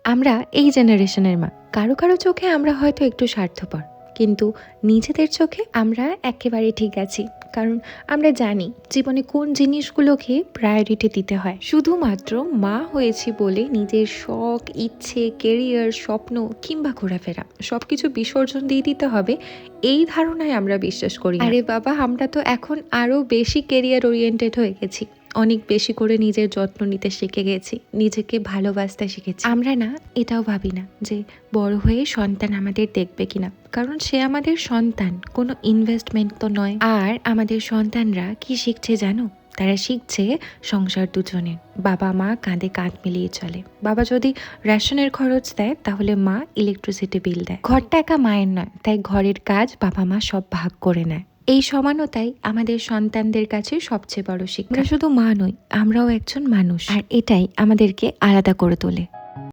আমরা এই জেনারেশনের মা, কারো কারো চোখে আমরা হয়তো একটু স্বার্থপর, কিন্তু নিজেদের চোখে আমরা একেবারে ঠিক আছি। কারণ আমরা জানি জীবনে কোন জিনিসগুলোকে প্রায়োরিটি দিতে হয়। শুধুমাত্র মা হয়েছি বলে নিজের শখ, ইচ্ছে, কেরিয়ার, স্বপ্ন কিংবা ঘোরাফেরা সবকিছু বিসর্জন দিয়ে দিতে হবে, এই ধারণায় আমরা বিশ্বাস করি না। আরে বাবা, আমরা তো এখন আরো বেশি কেরিয়ার ওরিয়েন্টেড হয়ে গেছি, অনেক বেশি করে নিজের যত্ন নিতে শিখে গেছি, নিজেকে ভালোবাসতে শিখেছি। আমরা না এটাও ভাবি না যে বড় হয়ে সন্তান আমাদের দেখবে কিনা, কারণ সে আমাদের সন্তান, কোনো ইনভেস্টমেন্ট তো নয়। আর আমাদের সন্তানরা কি শিখছে জানো? তারা শিখছে সংসার দুজনের, বাবা মা কাঁধে কাঁধ মিলিয়ে চলে। বাবা যদি রেশনের খরচ দেয়, তাহলে মা ইলেকট্রিসিটি বিল দেয়। ঘরটা একা মায়ের নয়, তাই ঘরের কাজ বাবা মা সব ভাগ করে নেয়। এই সমানতাই আমাদের সন্তানদের কাছে সবচেয়ে বড় শিক্ষা। আমরা শুধু মা নই, আমরাও একজন মানুষ, আর এটাই আমাদেরকে আলাদা করে তোলে।